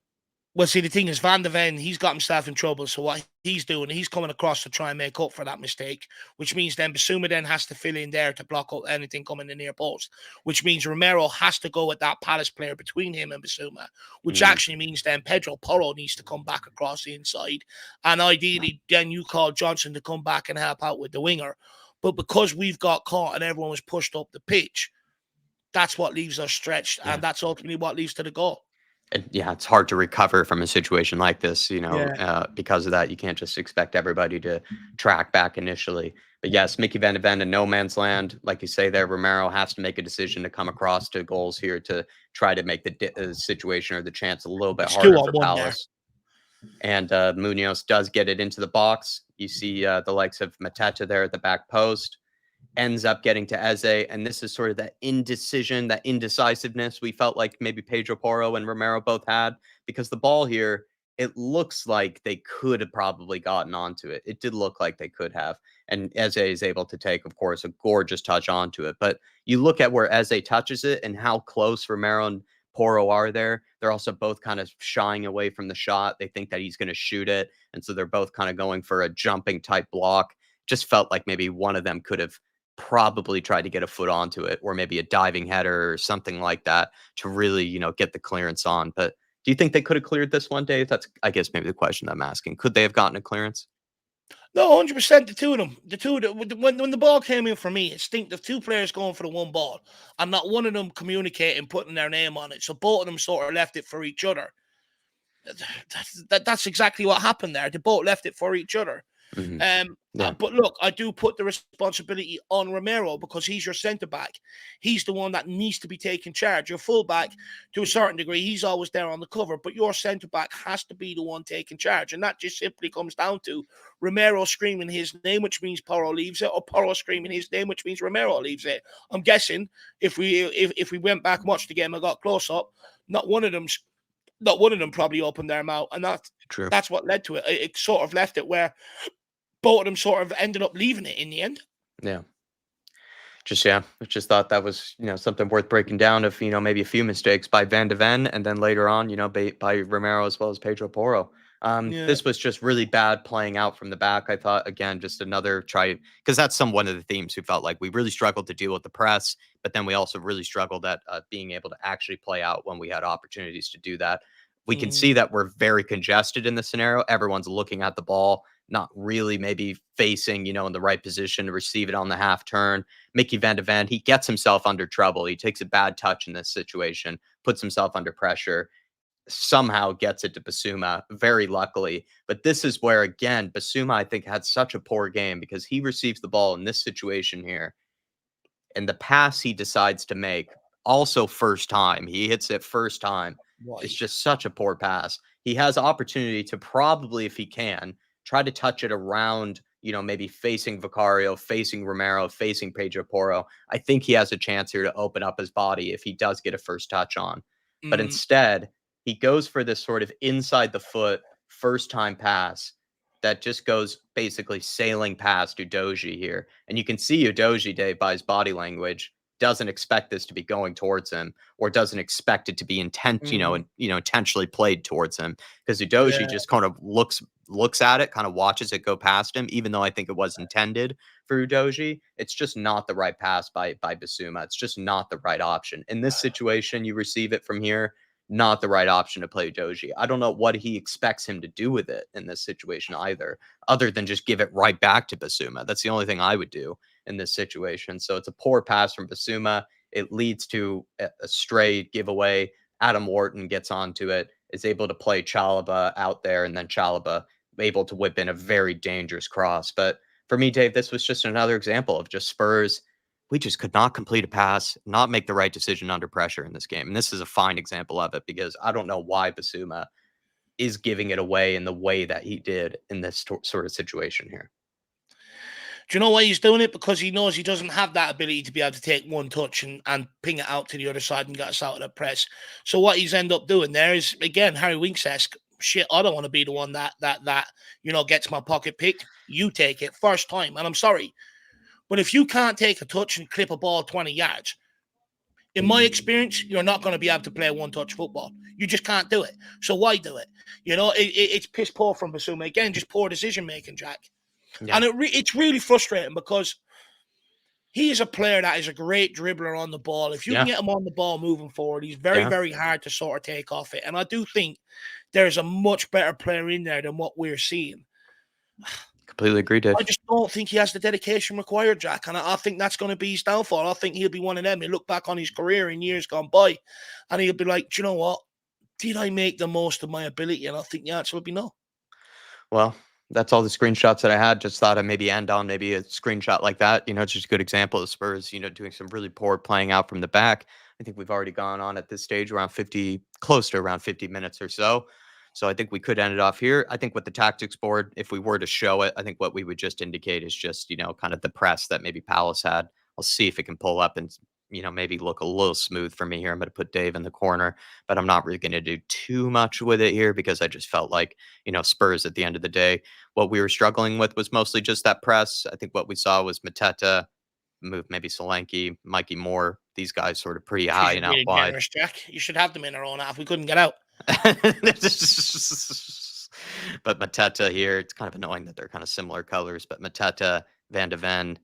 Well, see, the thing is, Van de Ven, he's got himself in trouble. So what he's doing, he's coming across to try and make up for that mistake, which means then Basuma then has to fill in there to block up anything coming in the near post, which means Romero has to go with that Palace player between him and Basuma, which actually means then Pedro Porro needs to come back across the inside. And ideally, then you call Johnson to come back and help out with the winger. But because we've got caught and everyone was pushed up the pitch, that's what leaves us stretched. Yeah. And that's ultimately what leads to the goal. Yeah, it's hard to recover from a situation like this, Yeah. because of that. You can't just expect everybody to track back initially. But yes, Mickey Van de Ven in no man's land. Like you say there, Romero has to make a decision to come across to goals here to try to make the situation or the chance a little bit It's 2 harder on for 1 there. Palace. And Munoz does get it into the box. You see the likes of Mateta there at the back post. Ends up getting to Eze, and this is sort of that indecision, that indecisiveness we felt like maybe Pedro Porro and Romero both had, because the ball here, it looks like they could have probably gotten onto it. It did look like they could have. And Eze is able to take, of course, a gorgeous touch onto it. But you look at where Eze touches it and how close Romero and Porro are there. They're also both kind of shying away from the shot. They think that he's going to shoot it. And so they're both kind of going for a jumping type block. Just felt like maybe one of them could have probably tried to get a foot onto it, or maybe a diving header or something like that to really, get the clearance on. But do you think they could have cleared this one, Dave? That's, I guess, maybe the question I'm asking. Could they have gotten a clearance? No, 100%. The two of them, when the ball came in for me, the 2 players going for the one ball, and not one of them communicating, putting their name on it. So both of them sort of left it for each other. That's exactly what happened there. They both left it for each other. But look, I do put the responsibility on Romero because he's your centre back. He's the one that needs to be taking charge. Your full back, to a certain degree, he's always there on the cover, but your centre back has to be the one taking charge. And that just simply comes down to Romero screaming his name, which means Porro leaves it, or Porro screaming his name, which means Romero leaves it. I'm guessing if we went back and watched the game and got close up, not one of them probably opened their mouth, and that's what led to it. It sort of left it where both of them sort of ended up leaving it in the end. Yeah. I just thought that was, something worth breaking down of, maybe a few mistakes by Van de Ven, and then later on, by Romero as well as Pedro Porro. This was just really bad playing out from the back. I thought, again, just another try, because that's one of the themes who felt like we really struggled to deal with the press, but then we also really struggled at being able to actually play out when we had opportunities to do that. We can see that we're very congested in the scenario. Everyone's looking at the ball, not really maybe facing, in the right position to receive it on the half turn. Mickey Van de Ven, he gets himself under trouble. He takes a bad touch in this situation, puts himself under pressure, somehow gets it to Basuma, very luckily. But this is where, again, Basuma, I think, had such a poor game because he receives the ball in this situation here. And the pass he decides to make, also first time, he hits it first time. It's just such a poor pass. He has opportunity to probably, if he can, try to touch it around, maybe facing Vicario, facing Romero, facing Pedro Porro. I think he has a chance here to open up his body if he does get a first touch on. But instead, he goes for this sort of inside the foot first time pass that just goes basically sailing past Udogie here. And you can see Udogie, Dave, by his body language, doesn't expect this to be going towards him, or doesn't expect it to be intentionally played towards him, because Udogie just kind of looks at it, kind of watches it go past him, even though I think it was intended for Udogie. It's just not the right pass by Basuma. It's just not the right option. In this situation, you receive it from here. not the right option to play Doji. I don't know what he expects him to do with it in this situation either, other than just give it right back to Basuma. That's the only thing I would do in this situation. So it's a poor pass from Basuma. It leads to a stray giveaway. Adam Wharton gets onto it, is able to play Chalaba out there, and then Chalaba able to whip in a very dangerous cross. But for me, Dave, this was just another example of just Spurs. We just could not complete a pass, not make the right decision under pressure in this game. And this is a fine example of it because I don't know why Basuma is giving it away in the way that he did in this sort of situation here. Do you know why he's doing it? Because he knows he doesn't have that ability to be able to take one touch and ping it out to the other side and get us out of the press. So what he's end up doing there is, again, Harry Winks-esque, shit, I don't want to be the one that gets my pocket picked. You take it first time. And I'm sorry. But if you can't take a touch and clip a ball 20 yards, in my experience, you're not going to be able to play one-touch football. You just can't do it. So why do it? It's piss poor from Basuma. Again, just poor decision-making, Jack. Yeah. And it's really frustrating because he is a player that is a great dribbler on the ball. If you can get him on the ball moving forward, he's very, very hard to sort of take off it. And I do think there's a much better player in there than what we're seeing. Completely agree, Dave. I just don't think he has the dedication required, Jack. And I think that's going to be his downfall. I think he'll be one of them. He'll look back on his career in years gone by and he'll be like, do you know what? Did I make the most of my ability? And I think the answer would be no. Well, that's all the screenshots that I had. Just thought I'd maybe end on maybe a screenshot like that. It's just a good example of Spurs, doing some really poor playing out from the back. I think we've already gone on at this stage close to around 50 minutes or so. So I think we could end it off here. I think with the tactics board, if we were to show it, I think what we would just indicate is just, kind of the press that maybe Palace had. I'll see if it can pull up and, maybe look a little smooth for me here. I'm going to put Dave in the corner, but I'm not really going to do too much with it here because I just felt like, Spurs at the end of the day, what we were struggling with was mostly just that press. I think what we saw was Mateta move maybe Solanke, Mikey Moore, these guys sort of pretty high and out really wide. Generous, Jack. You should have them in our own half. We couldn't get out. But Mateta here, it's kind of annoying that they're kind of similar colors, but Mateta, Van de Ven,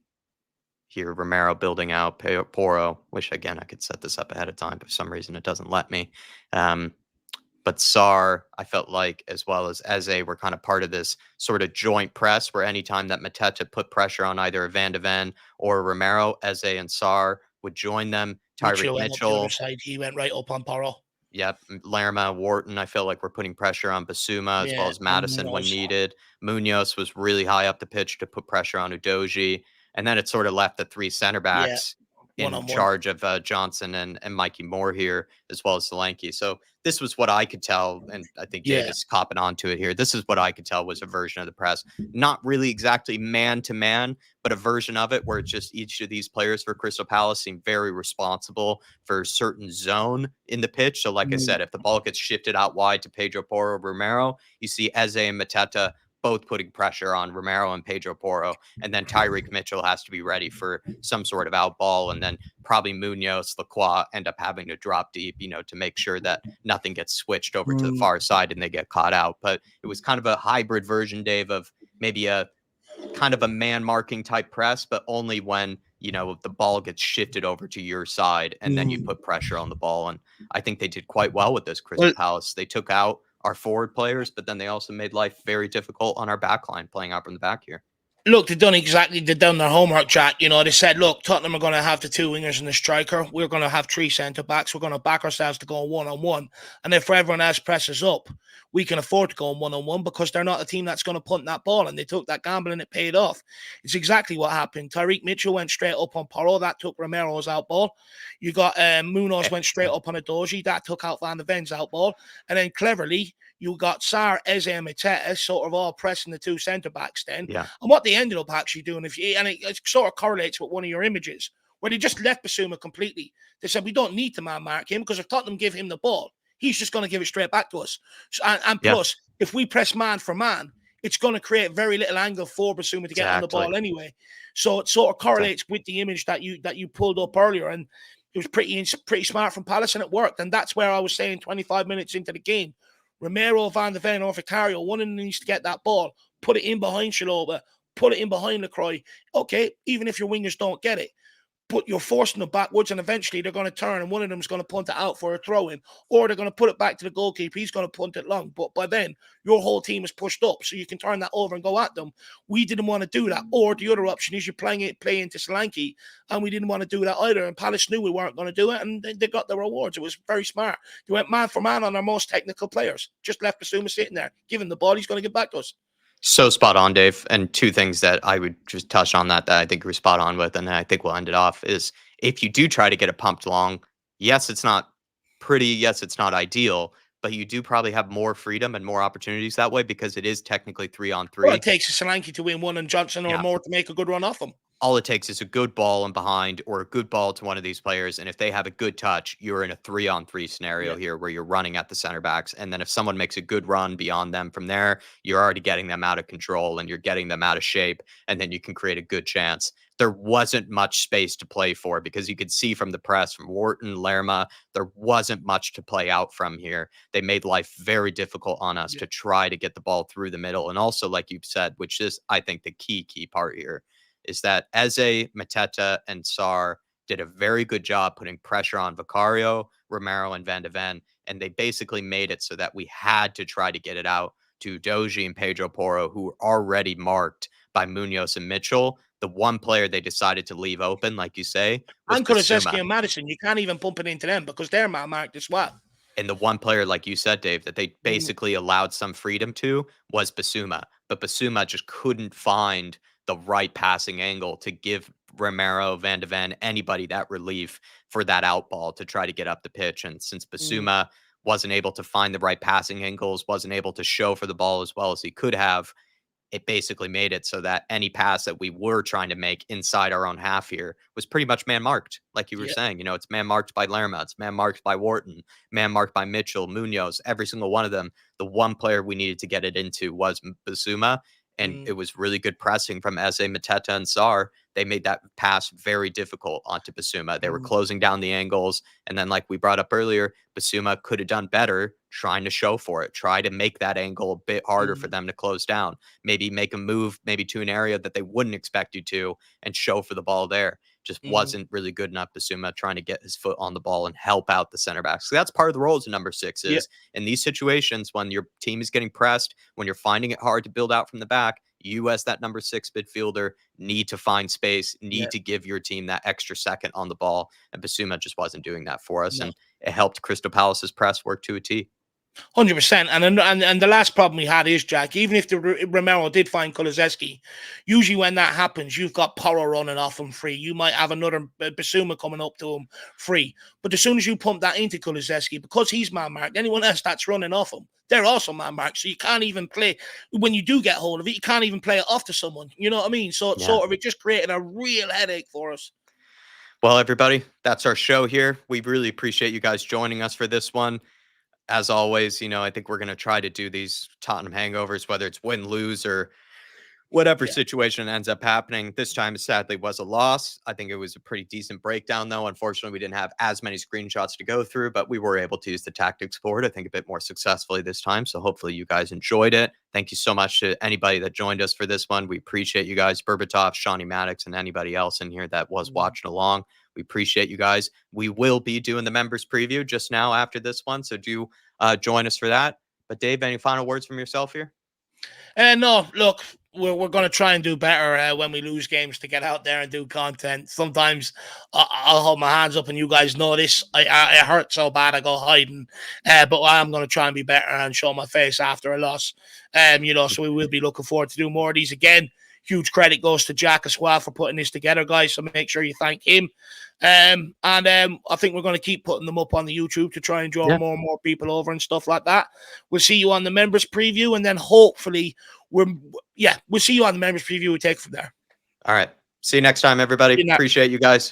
here Romero building out, Poro. Wish again I could set this up ahead of time, but for some reason it doesn't let me. But Sarr, I felt like, as well as Eze, were kind of part of this sort of joint press where anytime that Mateta put pressure on either Van de Ven or Romero, Eze and Sarr would join them. Tyreek Mitchell. He went right up on Poro. Yep. Lerma, Wharton, I feel like we're putting pressure on Basuma as well as Madison when needed. Munoz was really high up the pitch to put pressure on Udoji. And then it sort of left the three center backs in charge of Johnson and Mikey Moore here, as well as Solanke. So this was what I could tell, and I think Dave is copping onto it here. This is what I could tell was a version of the press. Not really exactly man-to-man, but a version of it where it's just each of these players for Crystal Palace seem very responsible for a certain zone in the pitch. So like I said, if the ball gets shifted out wide to Pedro Porro, Romero, you see Eze and Mateta both putting pressure on Romero and Pedro Porro. And then Tyreek Mitchell has to be ready for some sort of out ball. And then probably Munoz, Lacroix end up having to drop deep, to make sure that nothing gets switched over to the far side and they get caught out. But it was kind of a hybrid version, Dave, of maybe a kind of a man marking type press, but only when, the ball gets shifted over to your side and then you put pressure on the ball. And I think they did quite well with this Crystal Palace. They took out our forward players, but then they also made life very difficult on our back line playing out from the back here. Look, they've done their homework, Jack. They said, look, Tottenham are going to have the two wingers and the striker. We're going to have three centre-backs. We're going to back ourselves to go one-on-one. And if everyone else presses up, we can afford to go one-on-one because they're not a team that's going to punt that ball. And they took that gamble and it paid off. It's exactly what happened. Tyreek Mitchell went straight up on Porro. That took Romero's out ball. You got Munoz went straight up on Udoji. That took out Van de Ven's out ball. And then cleverly, you got Sarr, Eze, and Mateta sort of all pressing the two centre-backs then. Yeah. And what they ended up actually doing, it sort of correlates with one of your images, where they just left Basuma completely. They said, we don't need to man-mark him because if Tottenham give him the ball, he's just going to give it straight back to us. And plus, if we press man for man, it's going to create very little angle for Basuma to get on the ball anyway. So it sort of correlates with the image that you pulled up earlier. And it was pretty smart from Palace, and it worked. And that's where I was saying 25 minutes into the game, Romero, Van de Ven, or Vicario, one of them needs to get that ball, put it in behind Chalobah, put it in behind Lacroix. Okay, even if your wingers don't get it, but you're forcing them backwards, and eventually they're going to turn, and one of them is going to punt it out for a throw in, or they're going to put it back to the goalkeeper. He's going to punt it long. But by then, your whole team is pushed up, so you can turn that over and go at them. We didn't want to do that. Or the other option is you play into Solanke, and we didn't want to do that either. And Palace knew we weren't going to do it, and they got the rewards. It was very smart. They went man for man on their most technical players. Just left Basuma sitting there. Give him the ball, he's going to get back to us. So spot on, Dave. And two things that I would just touch on that I think you're spot on with, and I think we'll end it off, is if you do try to get it pumped long, yes, it's not pretty, yes, it's not ideal, but you do probably have more freedom and more opportunities that way because it is technically 3-on-3. Well, it takes a Solanke to win one and Johnson or more to make a good run off him. All it takes is a good ball in behind or a good ball to one of these players. And if they have a good touch, you're in a 3-on-3 scenario here where you're running at the center backs. And then if someone makes a good run beyond them from there, you're already getting them out of control and you're getting them out of shape. And then you can create a good chance. There wasn't much space to play for because you could see from the press from Wharton, Lerma, there wasn't much to play out from here. They made life very difficult on us to try to get the ball through the middle. And also, like you've said, which is, I think, the key part here, is that Eze, Mateta, and Sarr did a very good job putting pressure on Vicario, Romero, and Van de Ven, and they basically made it so that we had to try to get it out to Doji and Pedro Porro, who were already marked by Munoz and Mitchell. The one player they decided to leave open, like you say, was and Kulusevski and Madison. You can't even pump it into them because they're man-marked as well. And the one player, like you said, Dave, that they basically allowed some freedom to was Basuma. But Basuma just couldn't find the right passing angle to give Romero, Van de Ven, anybody that relief for that out ball to try to get up the pitch. And since Basuma wasn't able to find the right passing angles, wasn't able to show for the ball as well as he could have, it basically made it so that any pass that we were trying to make inside our own half here was pretty much man marked. Like you were saying, you know, it's man marked by Lerma, it's man marked by Wharton, man marked by Mitchell, Munoz, every single one of them. The one player we needed to get it into was Basuma. And it was really good pressing from Eze, Mateta, and Sarr. They made that pass very difficult onto Basuma. They were closing down the angles. And then, like we brought up earlier, Basuma could have done better trying to show for it, try to make that angle a bit harder for them to close down, maybe make a move, maybe to an area that they wouldn't expect you to, and show for the ball there. Just wasn't really good enough. Basuma trying to get his foot on the ball and help out the center backs. So that's part of the role as a number 6 is in these situations when your team is getting pressed, when you're finding it hard to build out from the back, you as that number 6 midfielder need to find space, need to give your team that extra second on the ball. And Basuma just wasn't doing that for us. And it helped Crystal Palace's press work to a T. 100%. And the last problem we had is, Jack, even if the Romero did find Kulusevski, usually when that happens, you've got Porro running off him free. You might have another Basuma coming up to him free. But as soon as you pump that into Kulusevski, because he's man-marked, anyone else that's running off him, they're also man-marked. So you can't even play, when you do get hold of it, you can't even play it off to someone. You know what I mean? So it's sort of, it just created a real headache for us. Well, everybody, that's our show here. We really appreciate you guys joining us for this one. As always, you know, I think we're going to try to do these Tottenham hangovers, whether it's win, lose, or whatever situation ends up happening. This time, sadly, was a loss. I think it was a pretty decent breakdown, though. Unfortunately, we didn't have as many screenshots to go through, but we were able to use the tactics board, I think, a bit more successfully this time. So hopefully you guys enjoyed it. Thank you so much to anybody that joined us for this one. We appreciate you guys, Berbatov, Shawnee Maddox, and anybody else in here that was watching along. We appreciate you guys. We will be doing the members preview just now after this one, so do join us for that. But Dave, any final words from yourself here? No, look, we're going to try and do better when we lose games to get out there and do content. Sometimes I'll hold my hands up and you guys know this. It hurts so bad I go hiding. But I'm going to try and be better and show my face after a loss. You know, so we will be looking forward to do more of these again. Huge credit goes to Jack as well for putting this together, guys. So make sure you thank him. I think we're going to keep putting them up on the YouTube to try and draw more and more people over and stuff like that. We'll see you on the members preview, and then hopefully we'll see you on the members preview. We take it from there. All right. See you next time, everybody. Appreciate you guys.